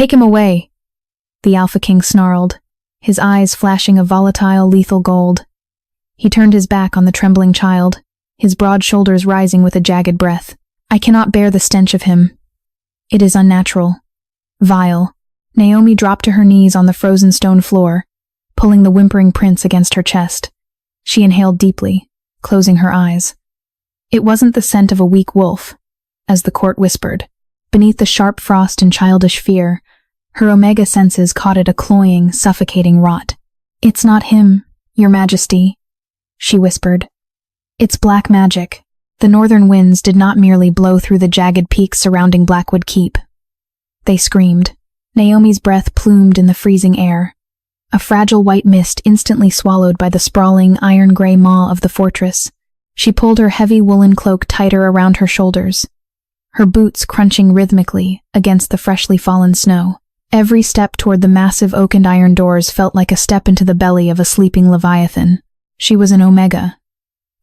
Take him away, the Alpha King snarled, his eyes flashing a volatile, lethal gold. He turned his back on the trembling child, his broad shoulders rising with a jagged breath. I cannot bear the stench of him. It is unnatural. Vile. Naomi dropped to her knees on the frozen stone floor, pulling the whimpering prince against her chest. She inhaled deeply, closing her eyes. It wasn't the scent of a weak wolf, as the court whispered. Beneath the sharp frost and childish fear, her Omega senses caught it a cloying, suffocating rot. It's not him, Your Majesty, she whispered. It's black magic. The northern winds did not merely blow through the jagged peaks surrounding Blackwood Keep. They screamed. Naomi's breath plumed in the freezing air. A fragile white mist instantly swallowed by the sprawling, iron-gray maw of the fortress. She pulled her heavy woolen cloak tighter around her shoulders, her boots crunching rhythmically against the freshly fallen snow. Every step toward the massive oak and iron doors felt like a step into the belly of a sleeping leviathan. She was an Omega,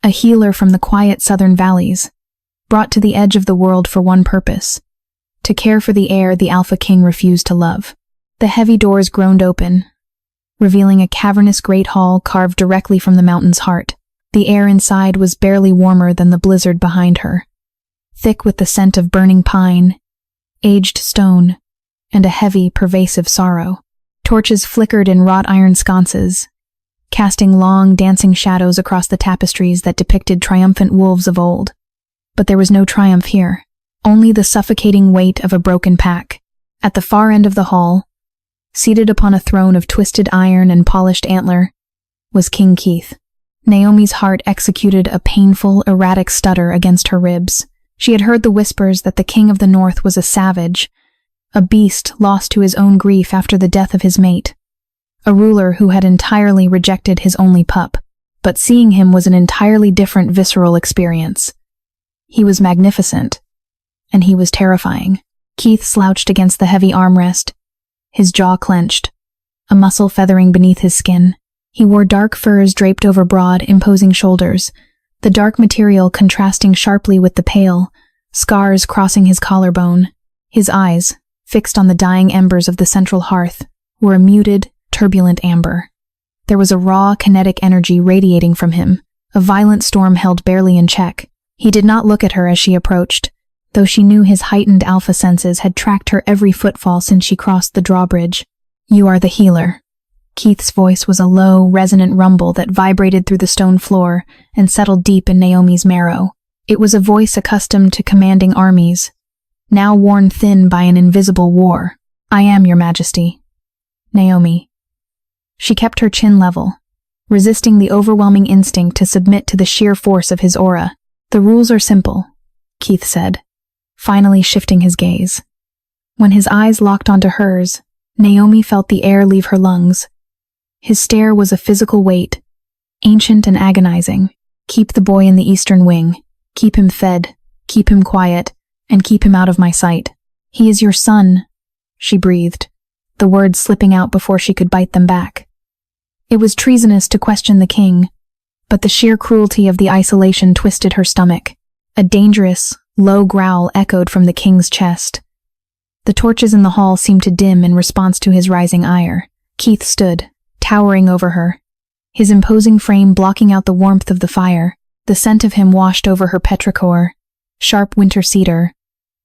a healer from the quiet southern valleys, brought to the edge of the world for one purpose: to care for the heir the Alpha King refused to love. The heavy doors groaned open, revealing a cavernous great hall carved directly from the mountain's heart. The air inside was barely warmer than the blizzard behind her, thick with the scent of burning pine, aged stone, and a heavy, pervasive sorrow. Torches flickered in wrought iron sconces, casting long, dancing shadows across the tapestries that depicted triumphant wolves of old. But there was no triumph here, only the suffocating weight of a broken pack. At the far end of the hall, seated upon a throne of twisted iron and polished antler, was King Keith. Naomi's heart executed a painful, erratic stutter against her ribs. She had heard the whispers that the King of the North was a savage, a beast lost to his own grief after the death of his mate, a ruler who had entirely rejected his only pup. But seeing him was an entirely different visceral experience. He was magnificent, and he was terrifying. Keith slouched against the heavy armrest, his jaw clenched, a muscle feathering beneath his skin. He wore dark furs draped over broad, imposing shoulders, the dark material contrasting sharply with the pale, scars crossing his collarbone. His eyes, fixed on the dying embers of the central hearth, were a muted, turbulent amber. There was a raw, kinetic energy radiating from him, a violent storm held barely in check. He did not look at her as she approached, though she knew his heightened alpha senses had tracked her every footfall since she crossed the drawbridge. You are the healer. Keith's voice was a low, resonant rumble that vibrated through the stone floor and settled deep in Naomi's marrow. It was a voice accustomed to commanding armies, now worn thin by an invisible war. I am, Your Majesty. Naomi. She kept her chin level, resisting the overwhelming instinct to submit to the sheer force of his aura. The rules are simple, Keith said, finally shifting his gaze. When his eyes locked onto hers, Naomi felt the air leave her lungs. His stare was a physical weight, ancient and agonizing. Keep the boy in the eastern wing. Keep him fed, keep him quiet, and keep him out of my sight. He is your son, she breathed, the words slipping out before she could bite them back. It was treasonous to question the king, but the sheer cruelty of the isolation twisted her stomach. A dangerous, low growl echoed from the king's chest. The torches in the hall seemed to dim in response to his rising ire. Keith stood, towering over her, his imposing frame blocking out the warmth of the fire. The scent of him washed over her petrichor, sharp winter cedar,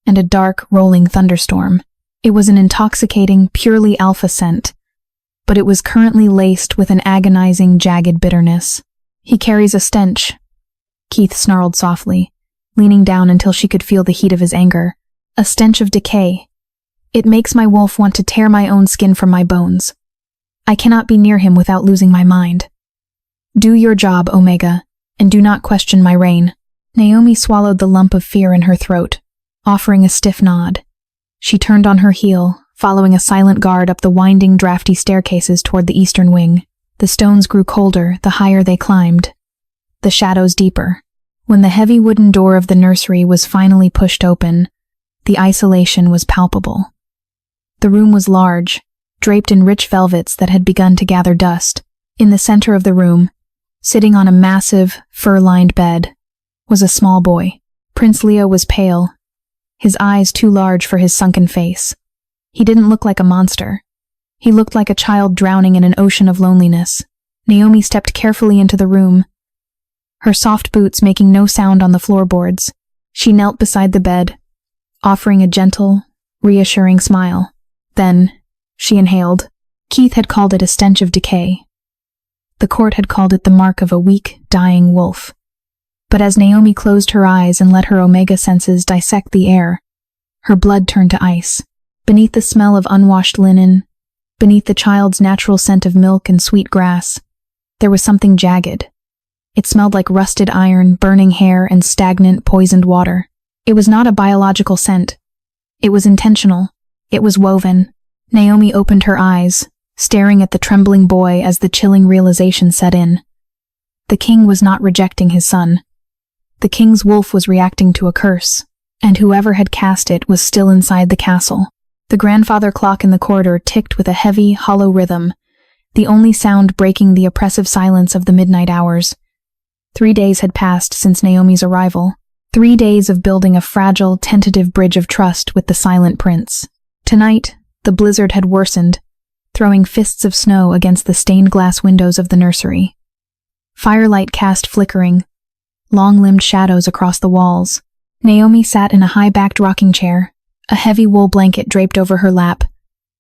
and a dark, rolling thunderstorm. It was an intoxicating, purely alpha scent, but it was currently laced with an agonizing, jagged bitterness. He carries a stench, Keith snarled softly, leaning down until she could feel the heat of his anger. A stench of decay. It makes my wolf want to tear my own skin from my bones. I cannot be near him without losing my mind. Do your job, Omega, and do not question my reign. Naomi swallowed the lump of fear in her throat, offering a stiff nod. She turned on her heel, following a silent guard up the winding, drafty staircases toward the eastern wing. The stones grew colder the higher they climbed, the shadows deeper. When the heavy wooden door of the nursery was finally pushed open, the isolation was palpable. The room was large, draped in rich velvets that had begun to gather dust. In the center of the room, sitting on a massive, fur-lined bed, was a small boy. Prince Leo was pale, his eyes too large for his sunken face. He didn't look like a monster. He looked like a child drowning in an ocean of loneliness. Naomi stepped carefully into the room, her soft boots making no sound on the floorboards. She knelt beside the bed, offering a gentle, reassuring smile. Then, she inhaled. Keith had called it a stench of decay. The court had called it the mark of a weak, dying wolf. But as Naomi closed her eyes and let her omega senses dissect the air, her blood turned to ice. Beneath the smell of unwashed linen, beneath the child's natural scent of milk and sweet grass, there was something jagged. It smelled like rusted iron, burning hair, and stagnant, poisoned water. It was not a biological scent. It was intentional. It was woven. Naomi opened her eyes, staring at the trembling boy as the chilling realization set in. The king was not rejecting his son. The king's wolf was reacting to a curse, and whoever had cast it was still inside the castle. The grandfather clock in the corridor ticked with a heavy, hollow rhythm, the only sound breaking the oppressive silence of the midnight hours. 3 days had passed since Naomi's arrival. 3 days of building a fragile, tentative bridge of trust with the silent prince. Tonight, the blizzard had worsened, throwing fists of snow against the stained glass windows of the nursery. Firelight cast flickering, long-limbed shadows across the walls. Naomi sat in a high-backed rocking chair, a heavy wool blanket draped over her lap,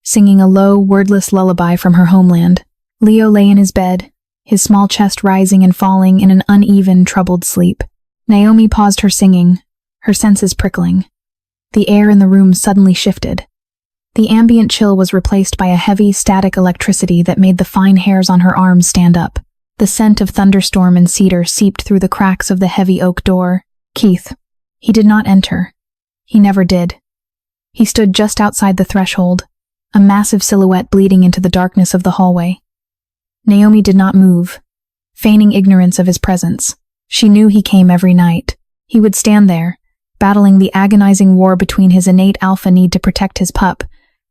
singing a low, wordless lullaby from her homeland. Leo lay in his bed, his small chest rising and falling in an uneven, troubled sleep. Naomi paused her singing, her senses prickling. The air in the room suddenly shifted. The ambient chill was replaced by a heavy, static electricity that made the fine hairs on her arms stand up. The scent of thunderstorm and cedar seeped through the cracks of the heavy oak door. Keith. He did not enter. He never did. He stood just outside the threshold, a massive silhouette bleeding into the darkness of the hallway. Naomi did not move, feigning ignorance of his presence. She knew he came every night. He would stand there, battling the agonizing war between his innate alpha need to protect his pup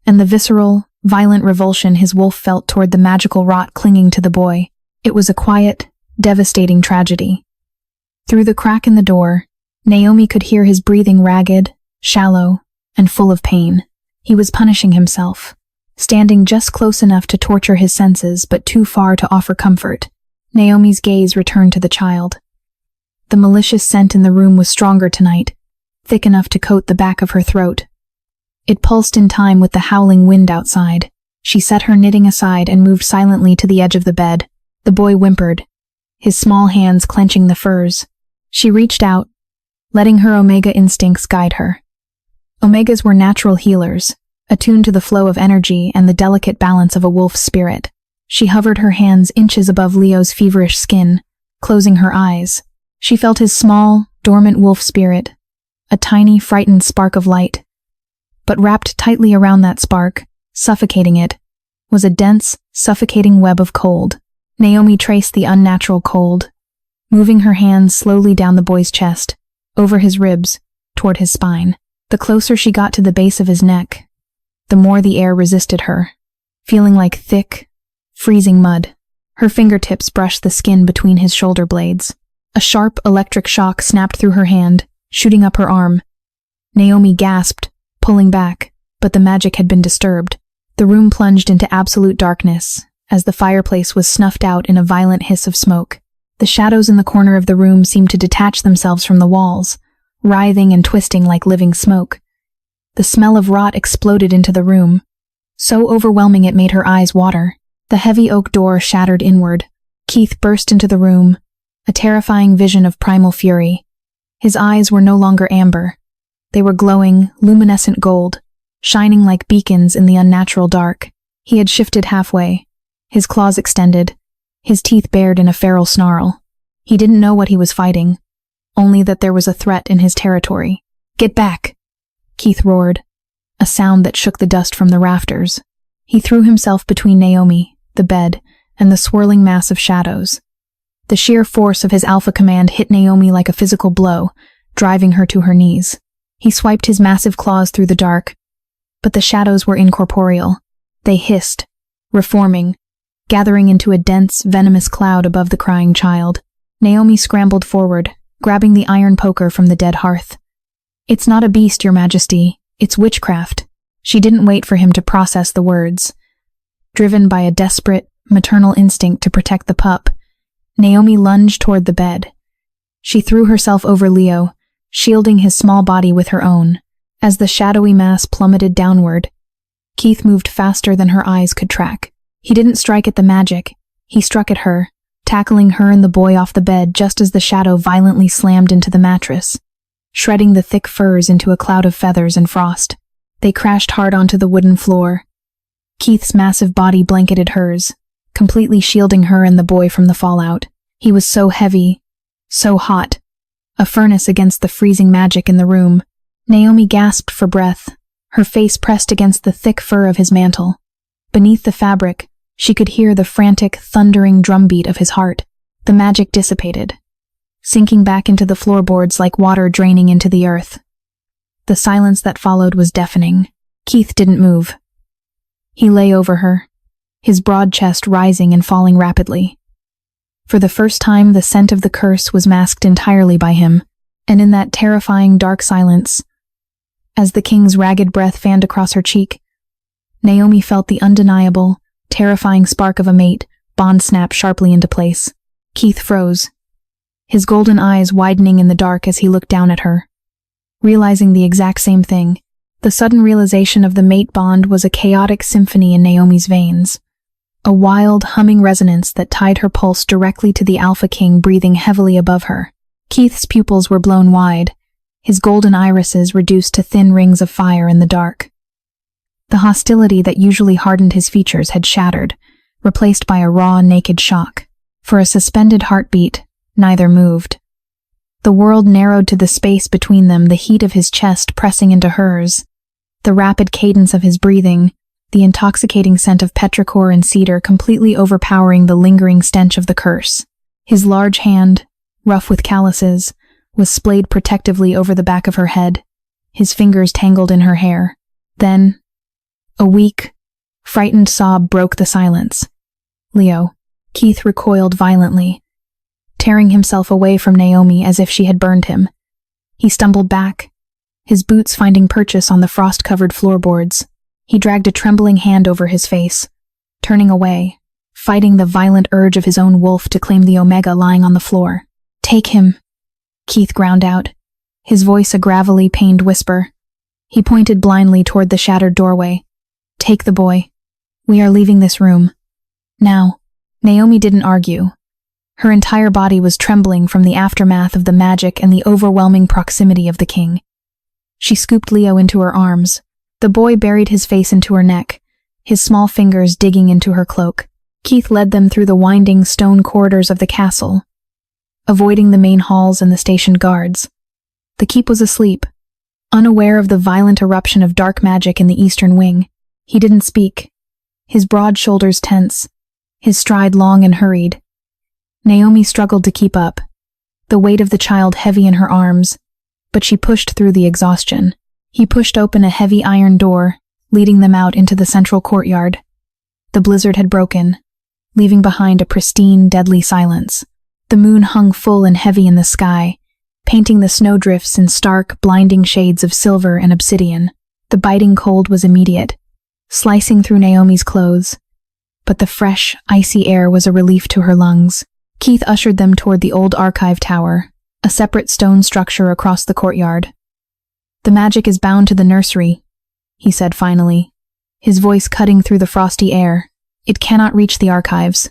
and the visceral, violent revulsion his wolf felt toward the magical rot clinging to the boy. It was a quiet, devastating tragedy. Through the crack in the door, Naomi could hear his breathing ragged, shallow, and full of pain. He was punishing himself, standing just close enough to torture his senses but too far to offer comfort. Naomi's gaze returned to the child. The malicious scent in the room was stronger tonight, thick enough to coat the back of her throat. It pulsed in time with the howling wind outside. She set her knitting aside and moved silently to the edge of the bed. The boy whimpered, his small hands clenching the furs. She reached out, letting her omega instincts guide her. Omegas were natural healers, attuned to the flow of energy and the delicate balance of a wolf's spirit. She hovered her hands inches above Leo's feverish skin, closing her eyes. She felt his small, dormant wolf spirit, a tiny, frightened spark of light. But wrapped tightly around that spark, suffocating it, was a dense, suffocating web of cold. Naomi traced the unnatural cold, moving her hands slowly down the boy's chest, over his ribs, toward his spine. The closer she got to the base of his neck, the more the air resisted her, feeling like thick, freezing mud. Her fingertips brushed the skin between his shoulder blades. A sharp electric shock snapped through her hand, shooting up her arm. Naomi gasped, pulling back, but the magic had been disturbed. The room plunged into absolute darkness, as the fireplace was snuffed out in a violent hiss of smoke. The shadows in the corner of the room seemed to detach themselves from the walls, writhing and twisting like living smoke. The smell of rot exploded into the room, so overwhelming it made her eyes water. The heavy oak door shattered inward. Keith burst into the room, a terrifying vision of primal fury. His eyes were no longer amber. They were glowing, luminescent gold, shining like beacons in the unnatural dark. He had shifted halfway, his claws extended, his teeth bared in a feral snarl. He didn't know what he was fighting, only that there was a threat in his territory. "Get back!" Keith roared, a sound that shook the dust from the rafters. He threw himself between Naomi, the bed, and the swirling mass of shadows. The sheer force of his alpha command hit Naomi like a physical blow, driving her to her knees. He swiped his massive claws through the dark, but the shadows were incorporeal. They hissed, reforming, gathering into a dense, venomous cloud above the crying child. Naomi scrambled forward, grabbing the iron poker from the dead hearth. "It's not a beast, Your Majesty. It's witchcraft," She didn't wait for him to process the words. Driven by a desperate, maternal instinct to protect the pup, Naomi lunged toward the bed. She threw herself over Leo, shielding his small body with her own. As the shadowy mass plummeted downward, Keith moved faster than her eyes could track. He didn't strike at the magic. He struck at her, tackling her and the boy off the bed just as the shadow violently slammed into the mattress, shredding the thick furs into a cloud of feathers and frost. They crashed hard onto the wooden floor. Keith's massive body blanketed hers, completely shielding her and the boy from the fallout. He was so heavy, so hot, a furnace against the freezing magic in the room. Naomi gasped for breath, her face pressed against the thick fur of his mantle. Beneath the fabric, she could hear the frantic, thundering drumbeat of his heart. The magic dissipated, sinking back into the floorboards like water draining into the earth. The silence that followed was deafening. Keith didn't move. He lay over her, his broad chest rising and falling rapidly. For the first time, the scent of the curse was masked entirely by him, and in that terrifying dark silence, as the king's ragged breath fanned across her cheek, Naomi felt the undeniable, terrifying spark of a mate bond snap sharply into place. Keith froze, his golden eyes widening in the dark as he looked down at her. Realizing the exact same thing, the sudden realization of the mate bond was a chaotic symphony in Naomi's veins, a wild, humming resonance that tied her pulse directly to the Alpha King breathing heavily above her. Keith's pupils were blown wide, his golden irises reduced to thin rings of fire in the dark. The hostility that usually hardened his features had shattered, replaced by a raw, naked shock. For a suspended heartbeat, neither moved. The world narrowed to the space between them, the heat of his chest pressing into hers, the rapid cadence of his breathing, the intoxicating scent of petrichor and cedar completely overpowering the lingering stench of the curse. His large hand, rough with calluses, was splayed protectively over the back of her head, his fingers tangled in her hair. Then, a weak, frightened sob broke the silence. Leo. Keith recoiled violently, tearing himself away from Naomi as if she had burned him. He stumbled back, his boots finding purchase on the frost-covered floorboards. He dragged a trembling hand over his face, turning away, fighting the violent urge of his own wolf to claim the Omega lying on the floor. "Take him," Keith ground out, his voice a gravelly, pained whisper. He pointed blindly toward the shattered doorway. "Take the boy. We are leaving this room. Now." Naomi didn't argue. Her entire body was trembling from the aftermath of the magic and the overwhelming proximity of the king. She scooped Leo into her arms. The boy buried his face into her neck, his small fingers digging into her cloak. Keith led them through the winding stone corridors of the castle, avoiding the main halls and the stationed guards. The keep was asleep, unaware of the violent eruption of dark magic in the eastern wing. He didn't speak, his broad shoulders tense, his stride long and hurried. Naomi struggled to keep up, the weight of the child heavy in her arms, but she pushed through the exhaustion. He pushed open a heavy iron door, leading them out into the central courtyard. The blizzard had broken, leaving behind a pristine, deadly silence. The moon hung full and heavy in the sky, painting the snowdrifts in stark, blinding shades of silver and obsidian. The biting cold was immediate, slicing through Naomi's clothes, but the fresh, icy air was a relief to her lungs. Keith ushered them toward the old archive tower, a separate stone structure across the courtyard. "The magic is bound to the nursery," he said finally, his voice cutting through the frosty air. "It cannot reach the archives.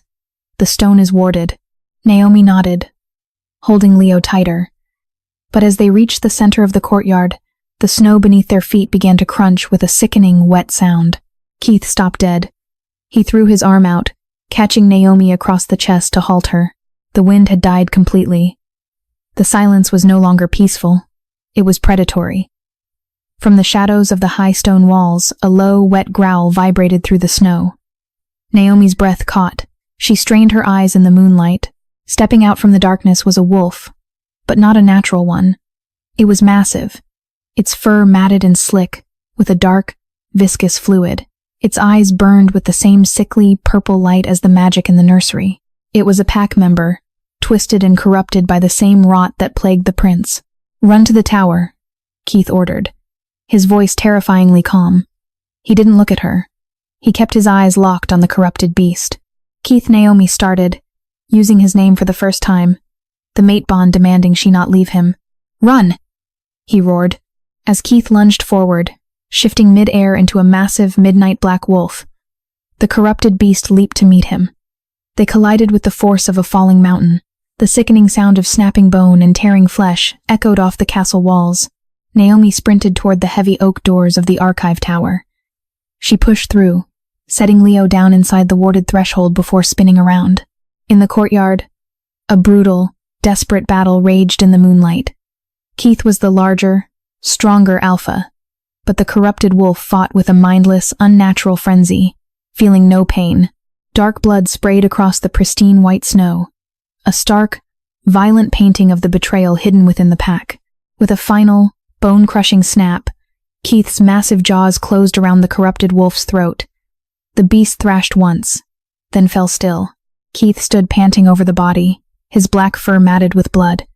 The stone is warded." Naomi nodded, holding Leo tighter. But as they reached the center of the courtyard, the snow beneath their feet began to crunch with a sickening, wet sound. Keith stopped dead. He threw his arm out, catching Naomi across the chest to halt her. The wind had died completely. The silence was no longer peaceful. It was predatory. From the shadows of the high stone walls, a low, wet growl vibrated through the snow. Naomi's breath caught. She strained her eyes in the moonlight. Stepping out from the darkness was a wolf, but not a natural one. It was massive, its fur matted and slick, with a dark, viscous fluid. Its eyes burned with the same sickly, purple light as the magic in the nursery. It was a pack member, twisted and corrupted by the same rot that plagued the prince. "Run to the tower," Keith ordered, his voice terrifyingly calm. He didn't look at her. He kept his eyes locked on the corrupted beast. Keith, Naomi started, using his name for the first time, the mate bond demanding she not leave him. "Run!" he roared, as Keith lunged forward, shifting mid-air into a massive midnight black wolf. The corrupted beast leaped to meet him. They collided with the force of a falling mountain. The sickening sound of snapping bone and tearing flesh echoed off the castle walls. Naomi sprinted toward the heavy oak doors of the archive tower. She pushed through, setting Leo down inside the warded threshold before spinning around. In the courtyard, a brutal, desperate battle raged in the moonlight. Keith was the larger, stronger alpha, but the corrupted wolf fought with a mindless, unnatural frenzy, feeling no pain. Dark blood sprayed across the pristine white snow, a stark, violent painting of the betrayal hidden within the pack. With a final, bone-crushing snap, Keith's massive jaws closed around the corrupted wolf's throat. The beast thrashed once, then fell still. Keith stood panting over the body, his black fur matted with blood.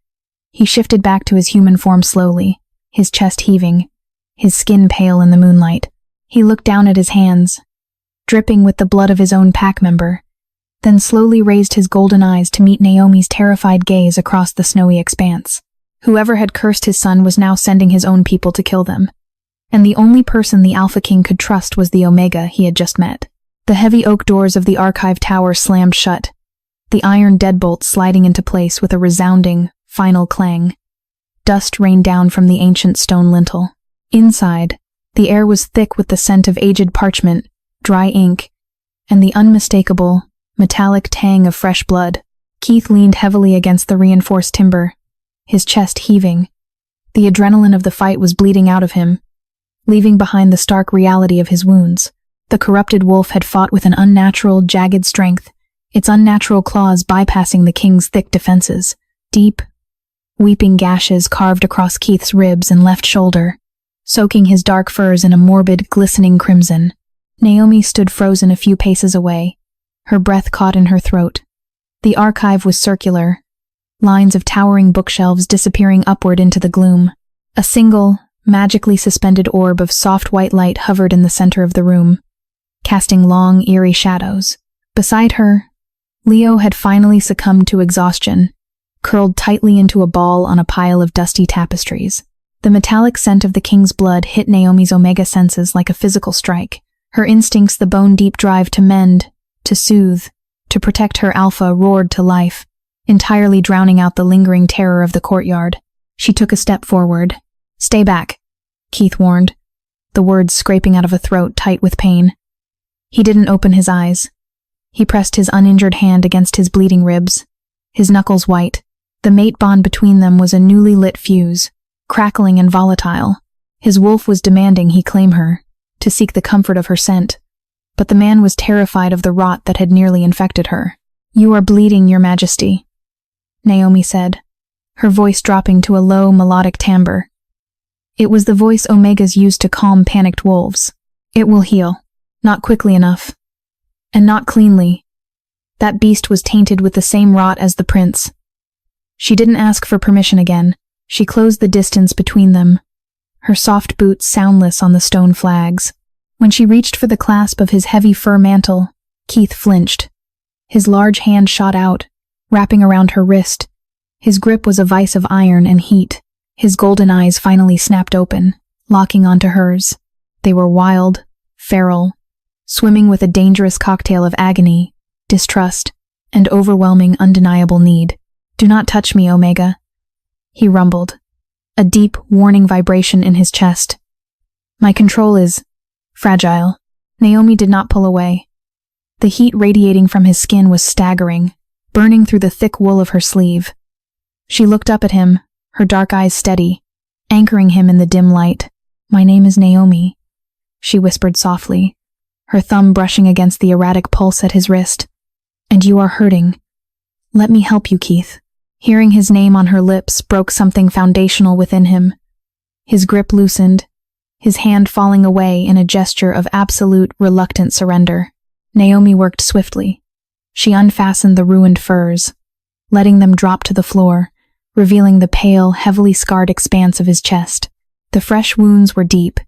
He shifted back to his human form slowly, his chest heaving, his skin pale in the moonlight. He looked down at his hands, dripping with the blood of his own pack member, then slowly raised his golden eyes to meet Naomi's terrified gaze across the snowy expanse. Whoever had cursed his son was now sending his own people to kill them. And the only person the Alpha King could trust was the Omega he had just met. The heavy oak doors of the archive tower slammed shut, the iron deadbolt sliding into place with a resounding, final clang. Dust rained down from the ancient stone lintel. Inside, the air was thick with the scent of aged parchment, dry ink, and the unmistakable, metallic tang of fresh blood. Keith leaned heavily against the reinforced timber, his chest heaving. The adrenaline of the fight was bleeding out of him, leaving behind the stark reality of his wounds. The corrupted wolf had fought with an unnatural, jagged strength, its unnatural claws bypassing the king's thick defenses. Deep, weeping gashes carved across Keith's ribs and left shoulder, soaking his dark furs in a morbid, glistening crimson. Naomi stood frozen a few paces away, her breath caught in her throat. The archive was circular, lines of towering bookshelves disappearing upward into the gloom. A single, magically suspended orb of soft white light hovered in the center of the room, casting long, eerie shadows. Beside her, Leo had finally succumbed to exhaustion, curled tightly into a ball on a pile of dusty tapestries. The metallic scent of the king's blood hit Naomi's Omega senses like a physical strike. Her instincts, the bone-deep drive to mend, to soothe, to protect her alpha, roared to life, entirely drowning out the lingering terror of the courtyard. She took a step forward. "Stay back," Keith warned, the words scraping out of a throat tight with pain. He didn't open his eyes. He pressed his uninjured hand against his bleeding ribs, his knuckles white. The mate bond between them was a newly lit fuse, crackling and volatile. His wolf was demanding he claim her, to seek the comfort of her scent, but the man was terrified of the rot that had nearly infected her. "You are bleeding, Your Majesty," Naomi said, her voice dropping to a low, melodic timbre. It was the voice Omegas used to calm panicked wolves. "It will heal. Not quickly enough. And not cleanly. That beast was tainted with the same rot as the prince." She didn't ask for permission again. She closed the distance between them, her soft boots soundless on the stone flags. When she reached for the clasp of his heavy fur mantle, Keith flinched. His large hand shot out, wrapping around her wrist. His grip was a vice of iron and heat. His golden eyes finally snapped open, locking onto hers. They were wild, feral, swimming with a dangerous cocktail of agony, distrust, and overwhelming, undeniable need. "Do not touch me, Omega," he rumbled, a deep, warning vibration in his chest. "My control is fragile." Naomi did not pull away. The heat radiating from his skin was staggering, burning through the thick wool of her sleeve. She looked up at him, her dark eyes steady, anchoring him in the dim light. "My name is Naomi," she whispered softly, her thumb brushing against the erratic pulse at his wrist. "And you are hurting. Let me help you, Keith." Hearing his name on her lips broke something foundational within him. His grip loosened, his hand falling away in a gesture of absolute, reluctant surrender. Naomi worked swiftly. She unfastened the ruined furs, letting them drop to the floor, revealing the pale, heavily scarred expanse of his chest. The fresh wounds were deep,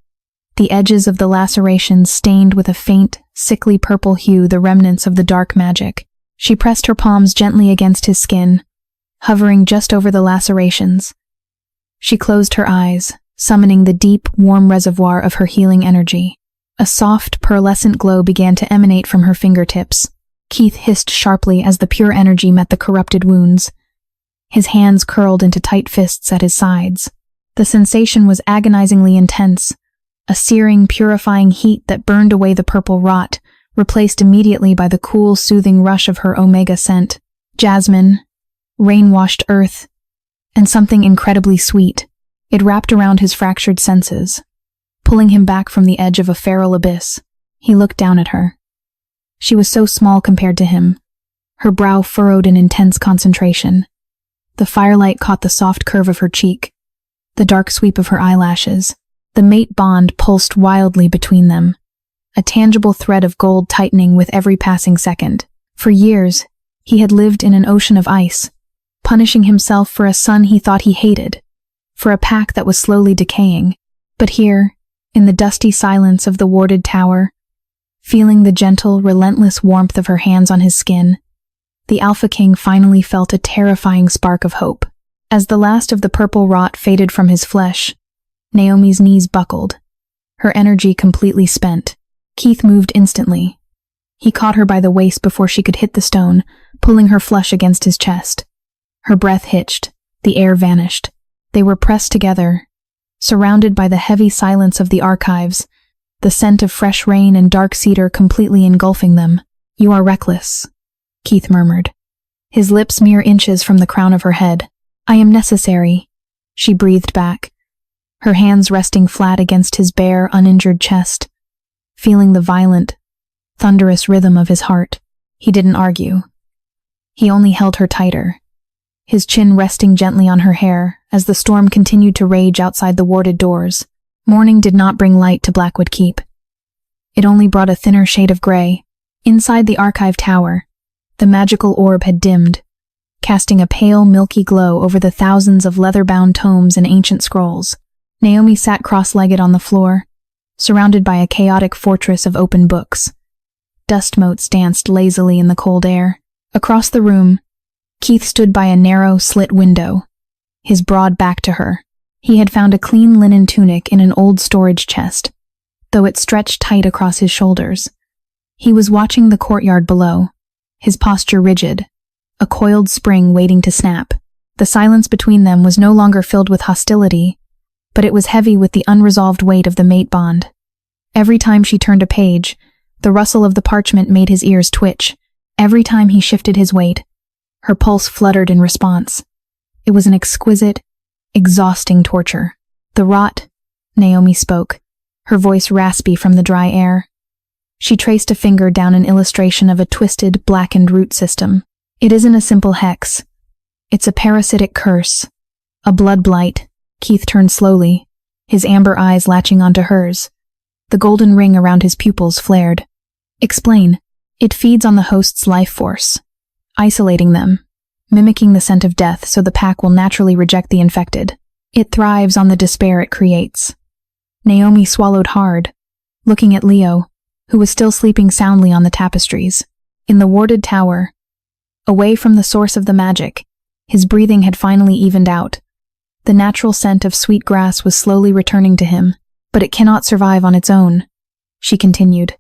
the edges of the lacerations stained with a faint, sickly purple hue, the remnants of the dark magic. She pressed her palms gently against his skin, hovering just over the lacerations. She closed her eyes, summoning the deep, warm reservoir of her healing energy. A soft, pearlescent glow began to emanate from her fingertips. Keith hissed sharply as the pure energy met the corrupted wounds. His hands curled into tight fists at his sides. The sensation was agonizingly intense, a searing, purifying heat that burned away the purple rot, replaced immediately by the cool, soothing rush of her omega scent, jasmine, rain-washed earth, and something incredibly sweet. It wrapped around his fractured senses, pulling him back from the edge of a feral abyss. He looked down at her. She was so small compared to him, her brow furrowed in intense concentration. The firelight caught the soft curve of her cheek, the dark sweep of her eyelashes. The mate bond pulsed wildly between them, a tangible thread of gold tightening with every passing second. For years, he had lived in an ocean of ice, punishing himself for a son he thought he hated, for a pack that was slowly decaying. But here, in the dusty silence of the warded tower, feeling the gentle, relentless warmth of her hands on his skin, the Alpha King finally felt a terrifying spark of hope. As the last of the purple rot faded from his flesh, Naomi's knees buckled, her energy completely spent. Keith moved instantly. He caught her by the waist before she could hit the stone, pulling her flush against his chest. Her breath hitched, the air vanished. They were pressed together, surrounded by the heavy silence of the archives, the scent of fresh rain and dark cedar completely engulfing them. "You are reckless," Keith murmured, his lips mere inches from the crown of her head. "I am necessary," she breathed back, her hands resting flat against his bare, uninjured chest. Feeling the violent, thunderous rhythm of his heart, he didn't argue. He only held her tighter, his chin resting gently on her hair as the storm continued to rage outside the warded doors. Morning did not bring light to Blackwood Keep. It only brought a thinner shade of gray. Inside the archive tower, the magical orb had dimmed, casting a pale, milky glow over the thousands of leather-bound tomes and ancient scrolls. Naomi sat cross-legged on the floor, surrounded by a chaotic fortress of open books. Dust motes danced lazily in the cold air. Across the room, Keith stood by a narrow, slit window, his broad back to her. He had found a clean linen tunic in an old storage chest, though it stretched tight across his shoulders. He was watching the courtyard below, his posture rigid, a coiled spring waiting to snap. The silence between them was no longer filled with hostility, but it was heavy with the unresolved weight of the mate bond. Every time she turned a page, the rustle of the parchment made his ears twitch. Every time he shifted his weight, her pulse fluttered in response. It was an exquisite, exhausting torture. "The rot," Naomi spoke, her voice raspy from the dry air. She traced a finger down an illustration of a twisted, blackened root system. "It isn't a simple hex. It's a parasitic curse, a blood blight." Keith turned slowly, his amber eyes latching onto hers. The golden ring around his pupils flared. "Explain." "It feeds on the host's life force, isolating them, mimicking the scent of death so the pack will naturally reject the infected. It thrives on the despair it creates." Naomi swallowed hard, looking at Leo, who was still sleeping soundly on the tapestries. In the warded tower, away from the source of the magic, his breathing had finally evened out. The natural scent of sweet grass was slowly returning to him. "But it cannot survive on its own," she continued,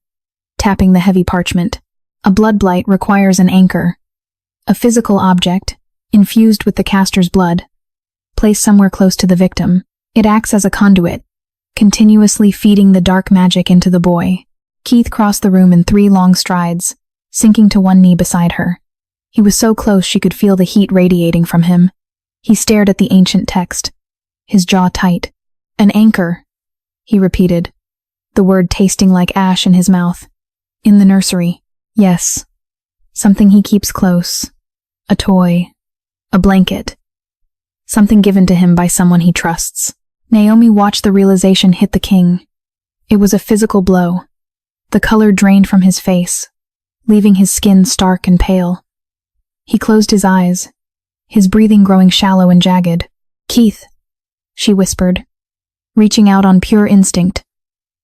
tapping the heavy parchment. "A blood blight requires an anchor, a physical object, infused with the caster's blood, placed somewhere close to the victim. It acts as a conduit, continuously feeding the dark magic into the boy." Keith crossed the room in 3 long strides, sinking to one knee beside her. He was so close she could feel the heat radiating from him. He stared at the ancient text, his jaw tight. "An anchor," he repeated, the word tasting like ash in his mouth. "In the nursery." "Yes. Something he keeps close. A toy. A blanket. Something given to him by someone he trusts." Naomi watched the realization hit the king. It was a physical blow. The color drained from his face, leaving his skin stark and pale. He closed his eyes, his breathing growing shallow and jagged. "Keith," she whispered, reaching out on pure instinct,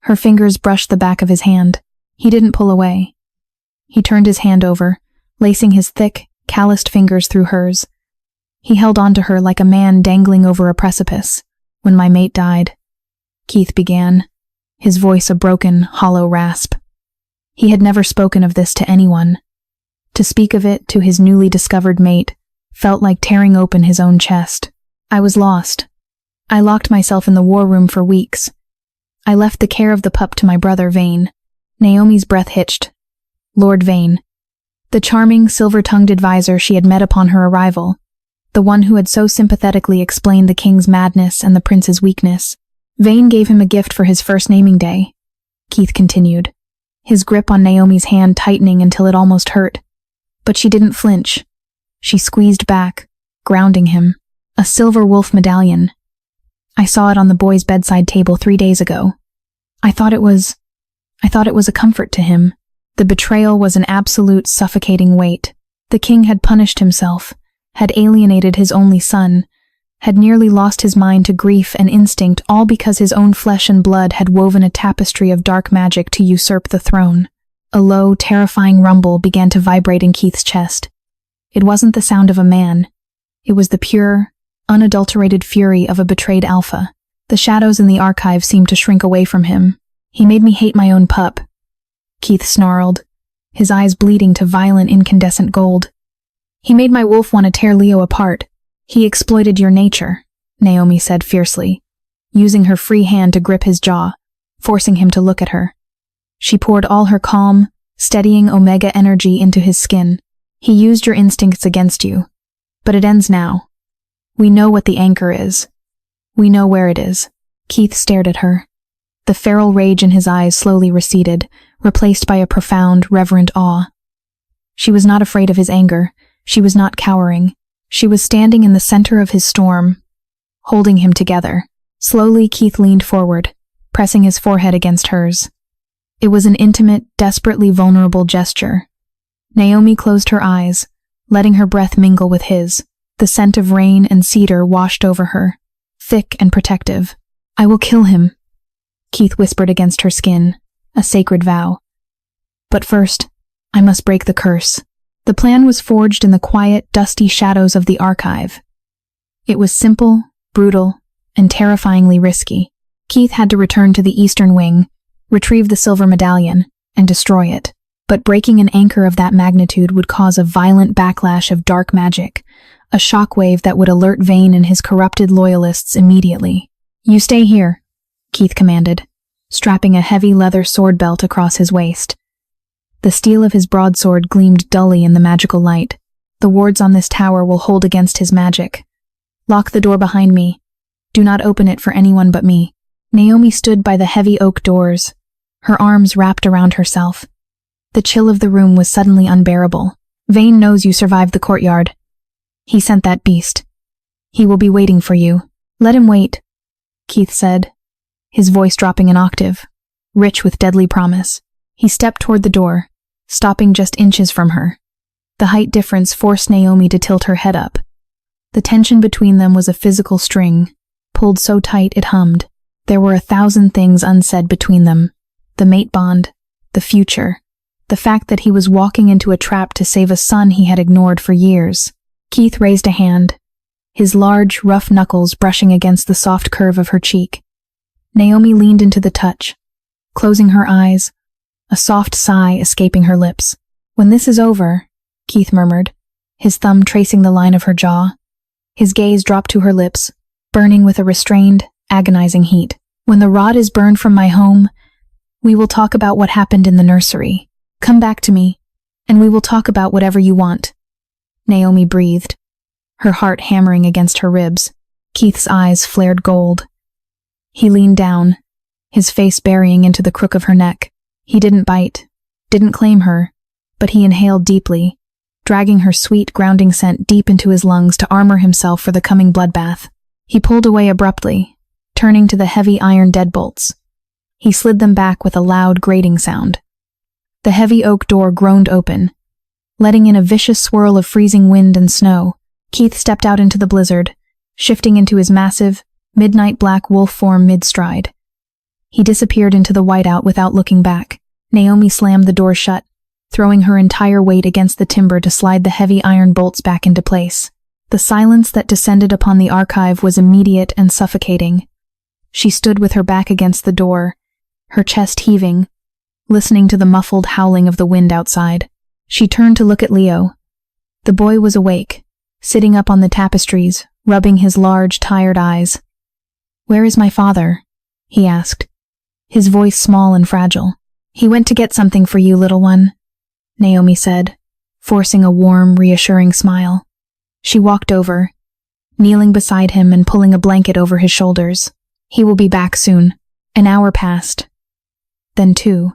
Her fingers brushed the back of his hand. He didn't pull away. He turned his hand over, lacing his thick, calloused fingers through hers. He held onto her like a man dangling over a precipice. When my mate died, Keith began, his voice a broken, hollow rasp. He had never spoken of this to anyone. To speak of it to his newly discovered mate felt like tearing open his own chest. I was lost. I locked myself in the war room for weeks. I left the care of the pup to my brother, Vane. Naomi's breath hitched. Lord Vane. The charming, silver-tongued advisor she had met upon her arrival. The one who had so sympathetically explained the king's madness and the prince's weakness. Vane gave him a gift for his first naming day. Keith continued, his grip on Naomi's hand tightening until it almost hurt. But she didn't flinch. She squeezed back, grounding him. A silver wolf medallion. I saw it on the boy's bedside table 3 days ago. I thought it was a comfort to him. The betrayal was an absolute suffocating weight. The king had punished himself, had alienated his only son, had nearly lost his mind to grief and instinct, all because his own flesh and blood had woven a tapestry of dark magic to usurp the throne. A low, terrifying rumble began to vibrate in Keith's chest. It wasn't the sound of a man. It was the pure, unadulterated fury of a betrayed alpha. The shadows in the archive seemed to shrink away from him. He made me hate my own pup. Keith snarled, his eyes bleeding to violent incandescent gold. He made my wolf want to tear Leo apart. He exploited your nature, Naomi said fiercely, using her free hand to grip his jaw, forcing him to look at her. She poured all her calm, steadying omega energy into his skin. He used your instincts against you. But it ends now. We know what the anchor is. We know where it is. Keith stared at her. The feral rage in his eyes slowly receded, replaced by a profound, reverent awe. She was not afraid of his anger. She was not cowering. She was standing in the center of his storm, holding him together. Slowly, Keith leaned forward, pressing his forehead against hers. It was an intimate, desperately vulnerable gesture. Naomi closed her eyes, letting her breath mingle with his. The scent of rain and cedar washed over her, thick and protective. I will kill him, Keith whispered against her skin, a sacred vow. But first, I must break the curse. The plan was forged in the quiet, dusty shadows of the archive. It was simple, brutal, and terrifyingly risky. Keith had to return to the eastern wing, retrieve the silver medallion, and destroy it. But breaking an anchor of that magnitude would cause a violent backlash of dark magic, a shockwave that would alert Vane and his corrupted loyalists immediately. You stay here, Keith commanded, strapping a heavy leather sword belt across his waist. The steel of his broadsword gleamed dully in the magical light. The wards on this tower will hold against his magic. Lock the door behind me. Do not open it for anyone but me. Naomi stood by the heavy oak doors, her arms wrapped around herself. The chill of the room was suddenly unbearable. Vane knows you survived the courtyard. He sent that beast. He will be waiting for you. Let him wait, Keith said, his voice dropping an octave, rich with deadly promise. He stepped toward the door, stopping just inches from her. The height difference forced Naomi to tilt her head up. The tension between them was a physical string, pulled so tight it hummed. There were 1,000 things unsaid between them. The mate bond, the future, the fact that he was walking into a trap to save a son he had ignored for years. Keith raised a hand, his large, rough knuckles brushing against the soft curve of her cheek. Naomi leaned into the touch, closing her eyes, a soft sigh escaping her lips. When this is over, Keith murmured, his thumb tracing the line of her jaw. His gaze dropped to her lips, burning with a restrained, agonizing heat. When the rod is burned from my home, we will talk about what happened in the nursery. Come back to me, and we will talk about whatever you want. Naomi breathed, her heart hammering against her ribs. Keith's eyes flared gold. He leaned down, his face burying into the crook of her neck. He didn't bite, didn't claim her, but he inhaled deeply, dragging her sweet, grounding scent deep into his lungs to armor himself for the coming bloodbath. He pulled away abruptly, turning to the heavy iron deadbolts. He slid them back with a loud, grating sound. The heavy oak door groaned open, letting in a vicious swirl of freezing wind and snow. Keith stepped out into the blizzard, shifting into his massive, midnight black wolf form mid-stride. He disappeared into the whiteout without looking back. Naomi slammed the door shut, throwing her entire weight against the timber to slide the heavy iron bolts back into place. The silence that descended upon the archive was immediate and suffocating. She stood with her back against the door, her chest heaving, listening to the muffled howling of the wind outside. She turned to look at Leo. The boy was awake, sitting up on the tapestries, rubbing his large, tired eyes. "Where is my father?" he asked, his voice small and fragile. "He went to get something for you, little one," Naomi said, forcing a warm, reassuring smile. She walked over, kneeling beside him and pulling a blanket over his shoulders. "He will be back soon." An hour passed. Then 2.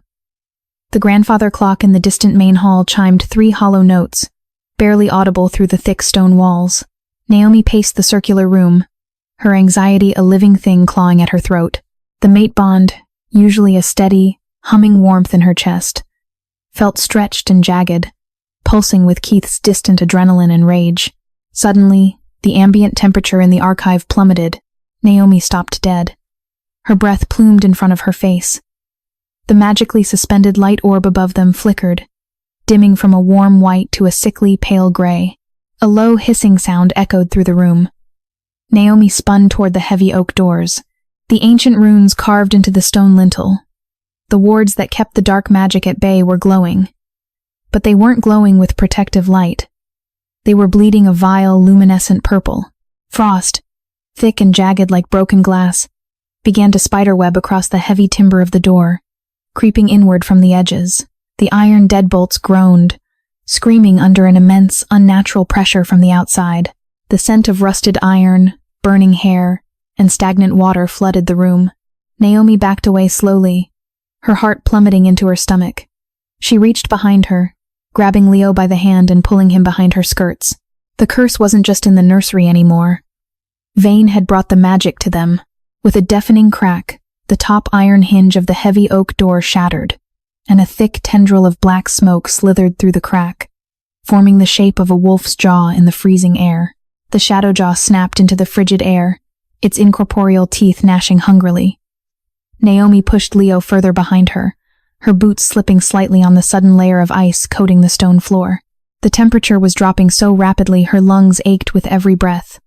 The grandfather clock in the distant main hall chimed 3 hollow notes, barely audible through the thick stone walls. Naomi paced the circular room, her anxiety a living thing clawing at her throat. The mate bond, usually a steady, humming warmth in her chest, felt stretched and jagged, pulsing with Keith's distant adrenaline and rage. Suddenly, the ambient temperature in the archive plummeted. Naomi stopped dead. Her breath plumed in front of her face. The magically suspended light orb above them flickered, dimming from a warm white to a sickly pale gray. A low hissing sound echoed through the room. Naomi spun toward the heavy oak doors, the ancient runes carved into the stone lintel. The wards that kept the dark magic at bay were glowing. But they weren't glowing with protective light. They were bleeding a vile, luminescent purple. Frost, thick and jagged like broken glass, began to spiderweb across the heavy timber of the door, creeping inward from the edges. The iron deadbolts groaned, screaming under an immense, unnatural pressure from the outside. The scent of rusted iron, burning hair, and stagnant water flooded the room. Naomi backed away slowly, her heart plummeting into her stomach. She reached behind her, grabbing Leo by the hand and pulling him behind her skirts. The curse wasn't just in the nursery anymore. Vane had brought the magic to them. With a deafening crack, the top iron hinge of the heavy oak door shattered, and a thick tendril of black smoke slithered through the crack, forming the shape of a wolf's jaw in the freezing air. The shadow jaw snapped into the frigid air, its incorporeal teeth gnashing hungrily. Naomi pushed Leo further behind her, her boots slipping slightly on the sudden layer of ice coating the stone floor. The temperature was dropping so rapidly her lungs ached with every breath.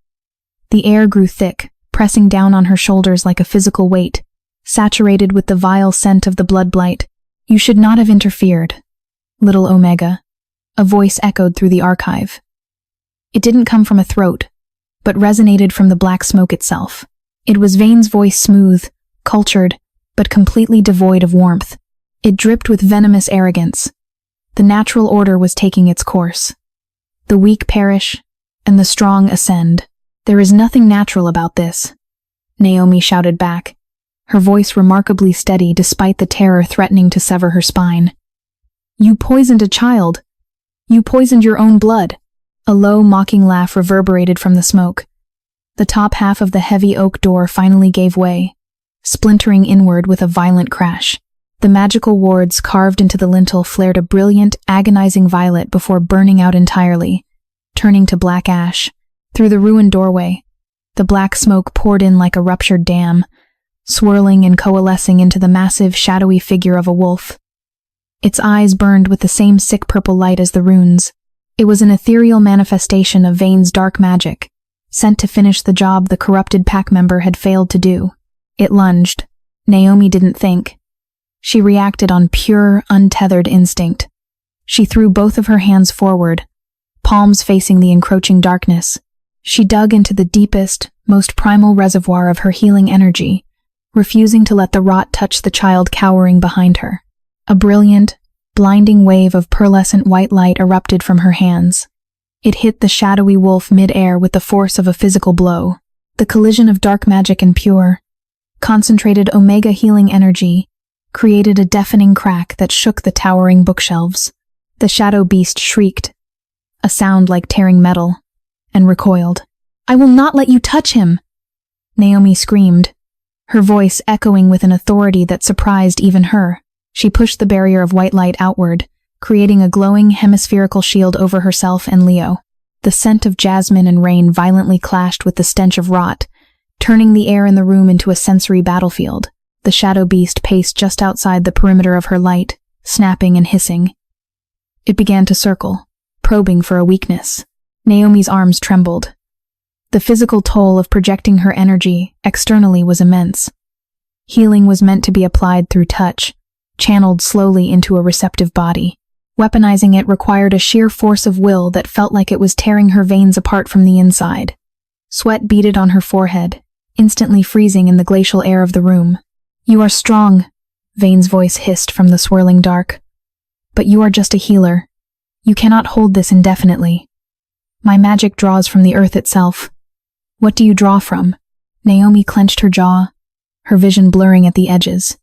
The air grew thick, pressing down on her shoulders like a physical weight, saturated with the vile scent of the blood blight. "You should not have interfered, little Omega," a voice echoed through the archive. It didn't come from a throat, but resonated from the black smoke itself. It was Vane's voice, smooth, cultured, but completely devoid of warmth. It dripped with venomous arrogance. The natural order was taking its course. The weak perish, and the strong ascend. "There is nothing natural about this," Naomi shouted back, her voice remarkably steady despite the terror threatening to sever her spine. "You poisoned a child. You poisoned your own blood." A low, mocking laugh reverberated from the smoke. The top half of the heavy oak door finally gave way, splintering inward with a violent crash. The magical wards carved into the lintel flared a brilliant, agonizing violet before burning out entirely, turning to black ash. Through the ruined doorway, the black smoke poured in like a ruptured dam, swirling and coalescing into the massive, shadowy figure of a wolf. Its eyes burned with the same sick purple light as the runes. It was an ethereal manifestation of Vane's dark magic, sent to finish the job the corrupted pack member had failed to do. It lunged. Naomi didn't think. She reacted on pure, untethered instinct. She threw both of her hands forward, palms facing the encroaching darkness. She dug into the deepest, most primal reservoir of her healing energy, refusing to let the rot touch the child cowering behind her. A brilliant, blinding wave of pearlescent white light erupted from her hands. It hit the shadowy wolf mid-air with the force of a physical blow. The collision of dark magic and pure, concentrated Omega healing energy created a deafening crack that shook the towering bookshelves. The shadow beast shrieked, a sound like tearing metal, and recoiled. "I will not let you touch him!" Naomi screamed, her voice echoing with an authority that surprised even her. She pushed the barrier of white light outward, creating a glowing hemispherical shield over herself and Leo. The scent of jasmine and rain violently clashed with the stench of rot, turning the air in the room into a sensory battlefield. The shadow beast paced just outside the perimeter of her light, snapping and hissing. It began to circle, probing for a weakness. Naomi's arms trembled. The physical toll of projecting her energy externally was immense. Healing was meant to be applied through touch, channeled slowly into a receptive body. Weaponizing it required a sheer force of will that felt like it was tearing her veins apart from the inside. Sweat beaded on her forehead, instantly freezing in the glacial air of the room. "You are strong," Vane's voice hissed from the swirling dark. "But you are just a healer. You cannot hold this indefinitely. My magic draws from the earth itself." "What do you draw from?" Naomi clenched her jaw, her vision blurring at the edges.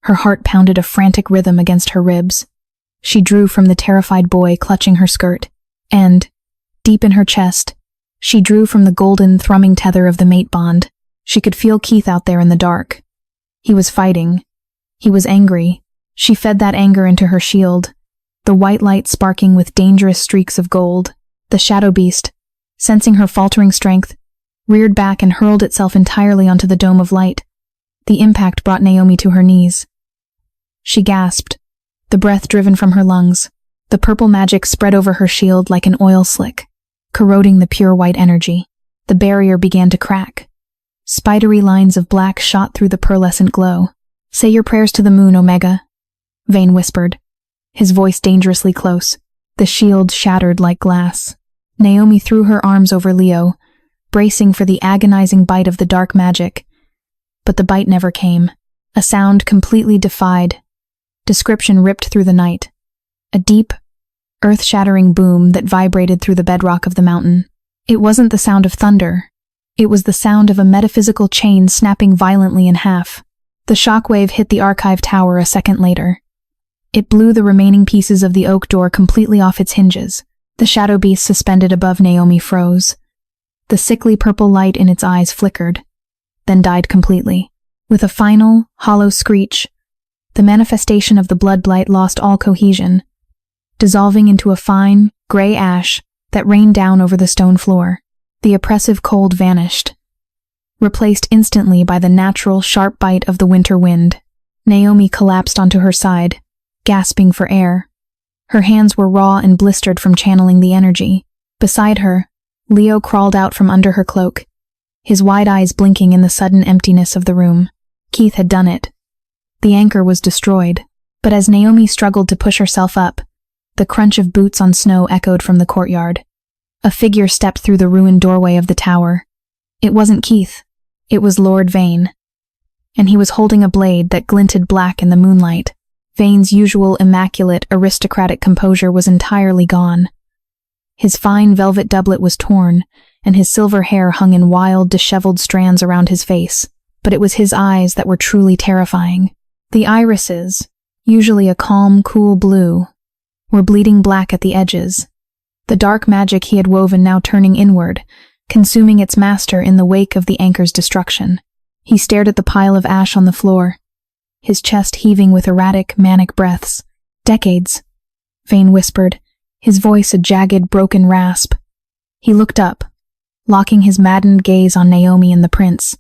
Her heart pounded a frantic rhythm against her ribs. She drew from the terrified boy clutching her skirt, and, deep in her chest, she drew from the golden, thrumming tether of the mate bond. She could feel Keith out there in the dark. He was fighting. He was angry. She fed that anger into her shield, the white light sparking with dangerous streaks of gold. The shadow beast, sensing her faltering strength, reared back and hurled itself entirely onto the dome of light. The impact brought Naomi to her knees. She gasped, the breath driven from her lungs. The purple magic spread over her shield like an oil slick, corroding the pure white energy. The barrier began to crack. Spidery lines of black shot through the pearlescent glow. "Say your prayers to the moon, Omega," Vane whispered, his voice dangerously close. The shield shattered like glass. Naomi threw her arms over Leo, bracing for the agonizing bite of the dark magic. But the bite never came. A sound completely defied description ripped through the night. A deep, earth-shattering boom that vibrated through the bedrock of the mountain. It wasn't the sound of thunder. It was the sound of a metaphysical chain snapping violently in half. The shockwave hit the archive tower a second later. It blew the remaining pieces of the oak door completely off its hinges. The shadow beast suspended above Naomi froze. The sickly purple light in its eyes flickered, then died completely. With a final, hollow screech, the manifestation of the blood blight lost all cohesion, dissolving into a fine, gray ash that rained down over the stone floor. The oppressive cold vanished, replaced instantly by the natural, sharp bite of the winter wind. Naomi collapsed onto her side, gasping for air. Her hands were raw and blistered from channeling the energy. Beside her, Leo crawled out from under her cloak, his wide eyes blinking in the sudden emptiness of the room. Keith had done it. The anchor was destroyed, but as Naomi struggled to push herself up, the crunch of boots on snow echoed from the courtyard. A figure stepped through the ruined doorway of the tower. It wasn't Keith. It was Lord Vane. And he was holding a blade that glinted black in the moonlight. Vane's usual immaculate, aristocratic composure was entirely gone. His fine velvet doublet was torn, and his silver hair hung in wild, disheveled strands around his face. But it was his eyes that were truly terrifying. The irises, usually a calm, cool blue, were bleeding black at the edges. The dark magic he had woven now turning inward, consuming its master in the wake of the anchor's destruction. He stared at the pile of ash on the floor, his chest heaving with erratic, manic breaths. "Decades," Vane whispered, his voice a jagged, broken rasp. He looked up, locking his maddened gaze on Naomi and the prince.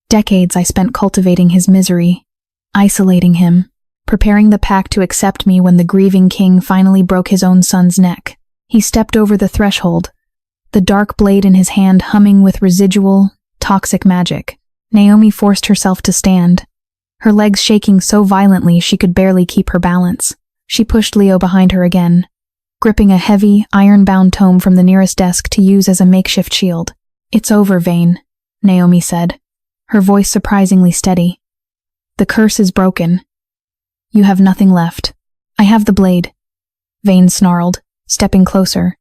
"Decades I spent cultivating his misery, isolating him, preparing the pack to accept me when the grieving king finally broke his own son's neck." He stepped over the threshold, the dark blade in his hand humming with residual, toxic magic. Naomi forced herself to stand, her legs shaking so violently she could barely keep her balance. She pushed Leo behind her again, gripping a heavy, iron-bound tome from the nearest desk to use as a makeshift shield. "It's over, Vane," Naomi said, her voice surprisingly steady. "The curse is broken. You have nothing left." "I have the blade," Vane snarled, stepping closer,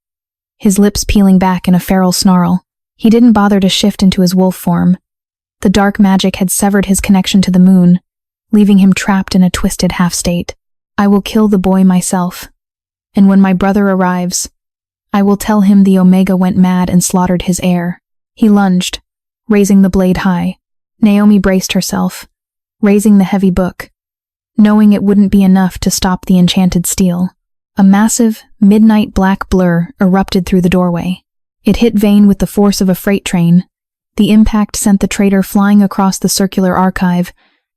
his lips peeling back in a feral snarl. He didn't bother to shift into his wolf form. The dark magic had severed his connection to the moon, leaving him trapped in a twisted half-state. "I will kill the boy myself, and when my brother arrives, I will tell him the Omega went mad and slaughtered his heir." He lunged, raising the blade high. Naomi braced herself, raising the heavy book, knowing it wouldn't be enough to stop the enchanted steel. A massive, midnight black blur erupted through the doorway. It hit Vane with the force of a freight train. The impact sent the traitor flying across the circular archive,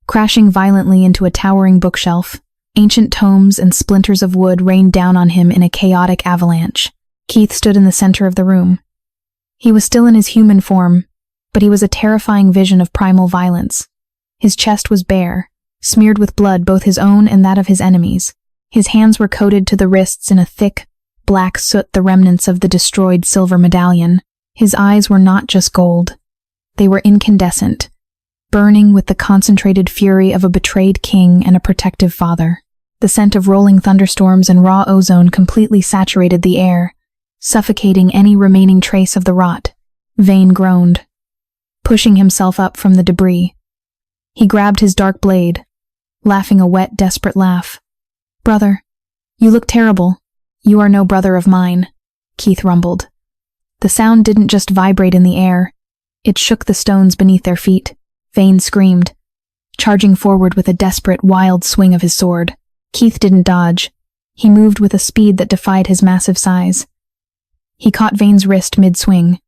crashing violently into a towering bookshelf. Ancient tomes and splinters of wood rained down on him in a chaotic avalanche. Keith stood in the center of the room. He was still in his human form, but he was a terrifying vision of primal violence. His chest was bare, smeared with blood, both his own and that of his enemies. His hands were coated to the wrists in a thick, black soot, the remnants of the destroyed silver medallion. His eyes were not just gold. They were incandescent, burning with the concentrated fury of a betrayed king and a protective father. The scent of rolling thunderstorms and raw ozone completely saturated the air, suffocating any remaining trace of the rot. Vane groaned, pushing himself up from the debris. He grabbed his dark blade, laughing a wet, desperate laugh. "Brother, you look terrible. You are no brother of mine," Keith rumbled. The sound didn't just vibrate in the air. It shook the stones beneath their feet. Vane screamed, charging forward with a desperate, wild swing of his sword. Keith didn't dodge. He moved with a speed that defied his massive size. He caught Vane's wrist mid-swing.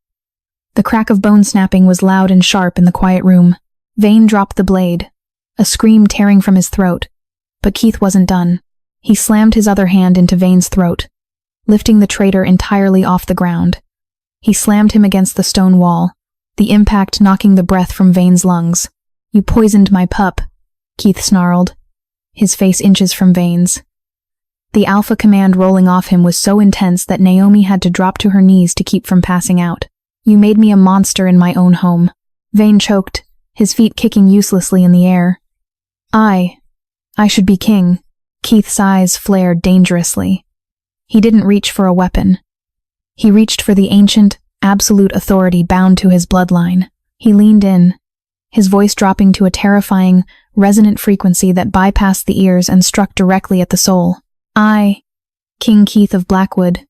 The crack of bone snapping was loud and sharp in the quiet room. Vane dropped the blade, a scream tearing from his throat. But Keith wasn't done. He slammed his other hand into Vane's throat, lifting the traitor entirely off the ground. He slammed him against the stone wall, the impact knocking the breath from Vane's lungs. "You poisoned my pup," Keith snarled, his face inches from Vane's. The alpha command rolling off him was so intense that Naomi had to drop to her knees to keep from passing out. "You made me a monster in my own home." Vane choked, his feet kicking uselessly in the air. I should be king." Keith's eyes flared dangerously. He didn't reach for a weapon. He reached for the ancient, absolute authority bound to his bloodline. He leaned in, his voice dropping to a terrifying, resonant frequency that bypassed the ears and struck directly at the soul. "I, King Keith of Blackwood,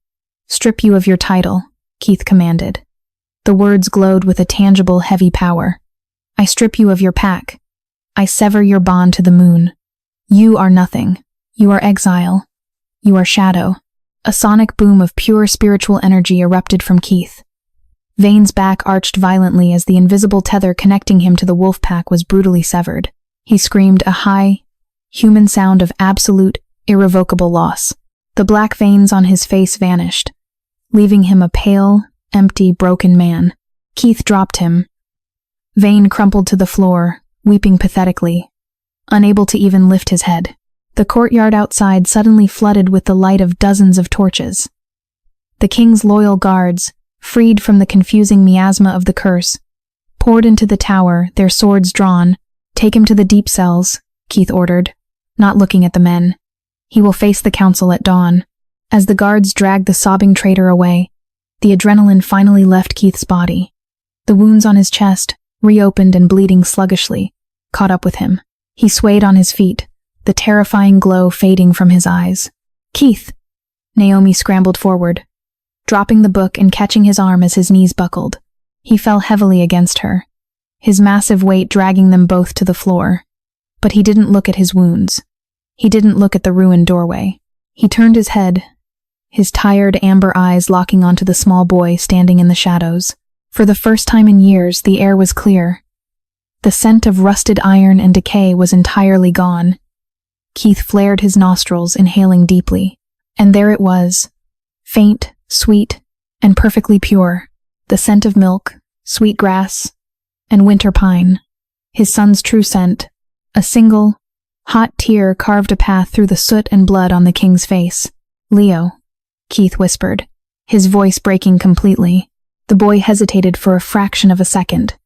strip you of your title," Keith commanded. The words glowed with a tangible, heavy power. "I strip you of your pack. I sever your bond to the moon. You are nothing. You are exile. You are shadow." A sonic boom of pure spiritual energy erupted from Keith. Vane's back arched violently as the invisible tether connecting him to the wolf pack was brutally severed. He screamed a high, human sound of absolute, irrevocable loss. The black veins on his face vanished, leaving him a pale, empty, broken man. Keith dropped him. Vane crumpled to the floor, weeping pathetically, unable to even lift his head. The courtyard outside suddenly flooded with the light of dozens of torches. The king's loyal guards, freed from the confusing miasma of the curse, poured into the tower, their swords drawn. "Take him to the deep cells," Keith ordered, not looking at the men. "He will face the council at dawn." As the guards dragged the sobbing traitor away, the adrenaline finally left Keith's body. The wounds on his chest, reopened and bleeding sluggishly, caught up with him. He swayed on his feet, the terrifying glow fading from his eyes. "Keith!" Naomi scrambled forward, dropping the book and catching his arm as his knees buckled. He fell heavily against her, his massive weight dragging them both to the floor. But he didn't look at his wounds. He didn't look at the ruined doorway. He turned his head, his tired amber eyes locking onto the small boy standing in the shadows. For the first time in years, the air was clear. The scent of rusted iron and decay was entirely gone. Keith flared his nostrils, inhaling deeply. And there it was, faint, sweet, and perfectly pure. The scent of milk, sweet grass, and winter pine. His son's true scent. A single, hot tear carved a path through the soot and blood on the king's face. "Leo," Keith whispered, his voice breaking completely. The boy hesitated for a fraction of a second,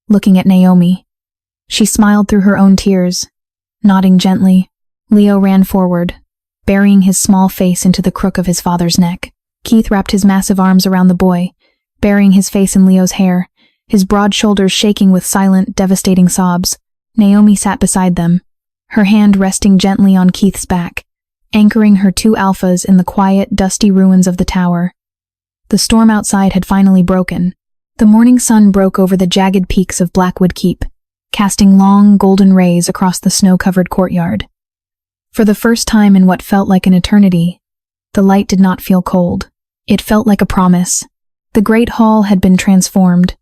looking at Naomi. She smiled through her own tears, nodding gently. Leo ran forward, burying his small face into the crook of his father's neck. Keith wrapped his massive arms around the boy, burying his face in Leo's hair, his broad shoulders shaking with silent, devastating sobs. Naomi sat beside them, her hand resting gently on Keith's back, anchoring her two alphas in the quiet, dusty ruins of the tower. The storm outside had finally broken. The morning sun broke over the jagged peaks of Blackwood Keep, casting long, golden rays across the snow-covered courtyard. For the first time in what felt like an eternity, the light did not feel cold. It felt like a promise. The great hall had been transformed.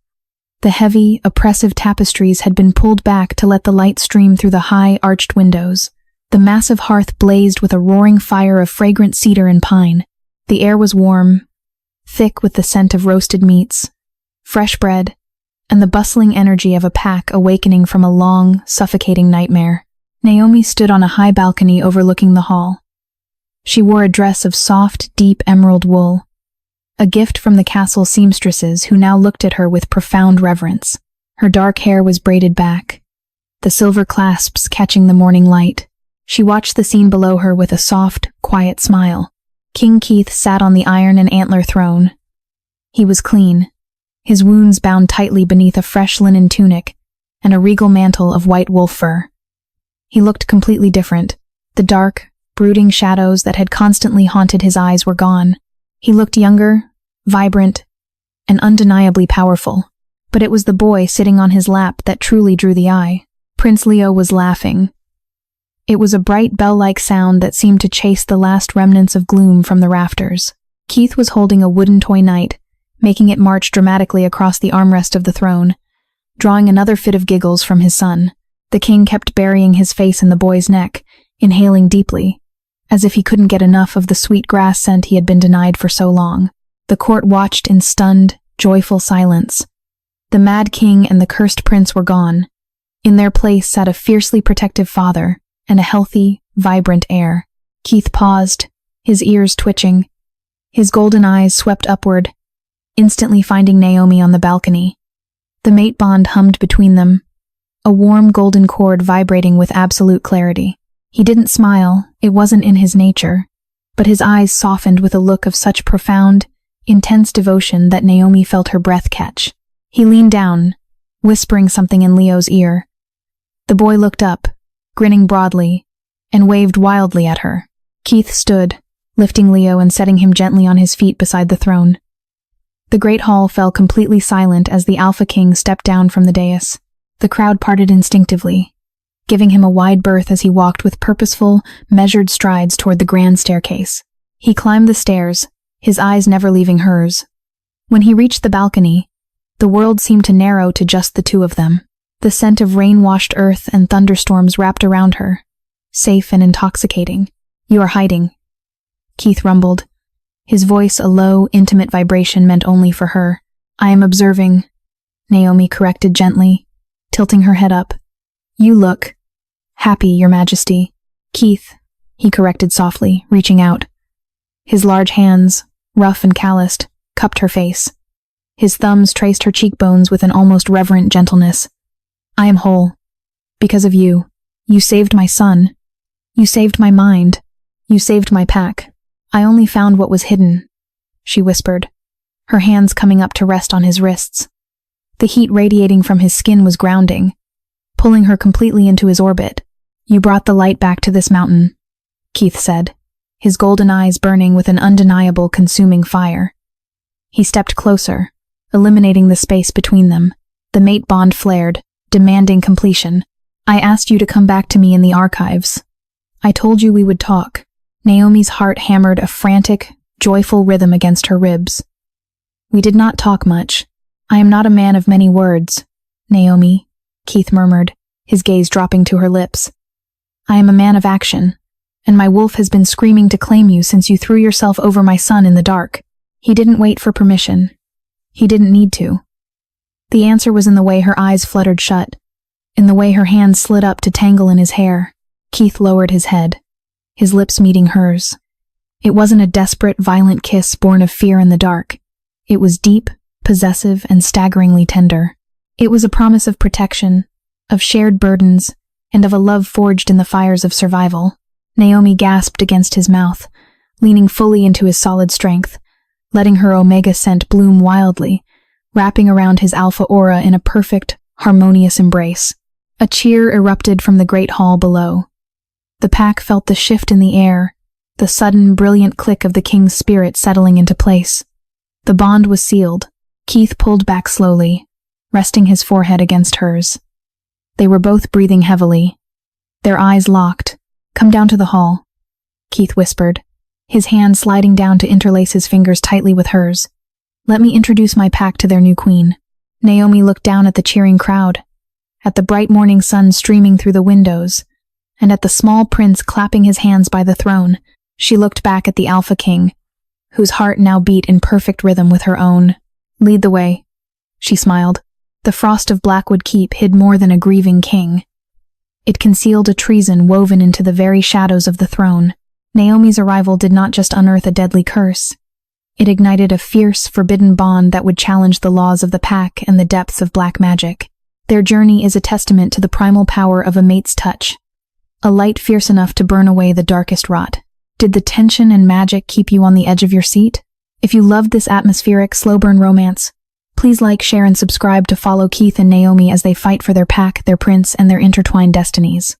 The heavy, oppressive tapestries had been pulled back to let the light stream through the high, arched windows. The massive hearth blazed with a roaring fire of fragrant cedar and pine. The air was warm, thick with the scent of roasted meats, fresh bread, and the bustling energy of a pack awakening from a long, suffocating nightmare. Naomi stood on a high balcony overlooking the hall. She wore a dress of soft, deep emerald wool, a gift from the castle seamstresses who now looked at her with profound reverence. Her dark hair was braided back, the silver clasps catching the morning light. She watched the scene below her with a soft, quiet smile. King Keith sat on the iron and antler throne. He was clean, his wounds bound tightly beneath a fresh linen tunic and a regal mantle of white wolf fur. He looked completely different. The dark, brooding shadows that had constantly haunted his eyes were gone. He looked younger, vibrant, and undeniably powerful. But it was the boy sitting on his lap that truly drew the eye. Prince Leo was laughing. It was a bright bell-like sound that seemed to chase the last remnants of gloom from the rafters. Keith was holding a wooden toy knight, making it march dramatically across the armrest of the throne, drawing another fit of giggles from his son. The king kept burying his face in the boy's neck, inhaling deeply, as if he couldn't get enough of the sweet grass scent he had been denied for so long. The court watched in stunned, joyful silence. The mad king and the cursed prince were gone. In their place sat a fiercely protective father and a healthy, vibrant heir. Keith paused, his ears twitching. His golden eyes swept upward, instantly finding Naomi on the balcony. The mate bond hummed between them, a warm golden chord vibrating with absolute clarity. He didn't smile, it wasn't in his nature, but his eyes softened with a look of such profound, intense devotion that Naomi felt her breath catch. He leaned down, whispering something in Leo's ear. The boy looked up, grinning broadly, and waved wildly at her. Keith stood, lifting Leo and setting him gently on his feet beside the throne. The great hall fell completely silent as the Alpha King stepped down from the dais. The crowd parted instinctively, giving him a wide berth as he walked with purposeful, measured strides toward the grand staircase. He climbed the stairs, his eyes never leaving hers. When he reached the balcony, the world seemed to narrow to just the two of them. The scent of rain-washed earth and thunderstorms wrapped around her, safe and intoxicating. "You are hiding," Keith rumbled. His voice a low, intimate vibration meant only for her. "I am observing," Naomi corrected gently, tilting her head up. "You look happy, Your Majesty." "Keith," he corrected softly, reaching out. His large hands, rough and calloused, cupped her face. His thumbs traced her cheekbones with an almost reverent gentleness. "I am whole. Because of you. You saved my son. You saved my mind. You saved my pack. I only found what was hidden," she whispered, her hands coming up to rest on his wrists. The heat radiating from his skin was grounding, pulling her completely into his orbit. "You brought the light back to this mountain," Keith said, his golden eyes burning with an undeniable, consuming fire. He stepped closer, eliminating the space between them. The mate bond flared, demanding completion. "I asked you to come back to me in the archives. I told you we would talk." Naomi's heart hammered a frantic, joyful rhythm against her ribs. "We did not talk much. I am not a man of many words, Naomi," Keith murmured, his gaze dropping to her lips. "I am a man of action, and my wolf has been screaming to claim you since you threw yourself over my son in the dark." He didn't wait for permission. He didn't need to. The answer was in the way her eyes fluttered shut, in the way her hands slid up to tangle in his hair. Keith lowered his head, his lips meeting hers. It wasn't a desperate, violent kiss born of fear in the dark. It was deep, possessive, and staggeringly tender. It was a promise of protection, of shared burdens, and of a love forged in the fires of survival. Naomi gasped against his mouth, leaning fully into his solid strength, letting her omega scent bloom wildly, wrapping around his alpha aura in a perfect, harmonious embrace. A cheer erupted from the great hall below. The pack felt the shift in the air, the sudden, brilliant click of the king's spirit settling into place. The bond was sealed. Keith pulled back slowly, resting his forehead against hers. They were both breathing heavily, their eyes locked. "Come down to the hall," Keith whispered, his hand sliding down to interlace his fingers tightly with hers. "Let me introduce my pack to their new queen." Naomi looked down at the cheering crowd, at the bright morning sun streaming through the windows, and at the small prince clapping his hands by the throne. She looked back at the Alpha King, whose heart now beat in perfect rhythm with her own. "Lead the way," she smiled. The frost of Blackwood Keep hid more than a grieving king. It concealed a treason woven into the very shadows of the throne. Naomi's arrival did not just unearth a deadly curse. It ignited a fierce, forbidden bond that would challenge the laws of the pack and the depths of black magic. Their journey is a testament to the primal power of a mate's touch, a light fierce enough to burn away the darkest rot. Did the tension and magic keep you on the edge of your seat? If you loved this atmospheric, slow-burn romance, please like, share, and subscribe to follow Keith and Naomi as they fight for their pack, their prince, and their intertwined destinies.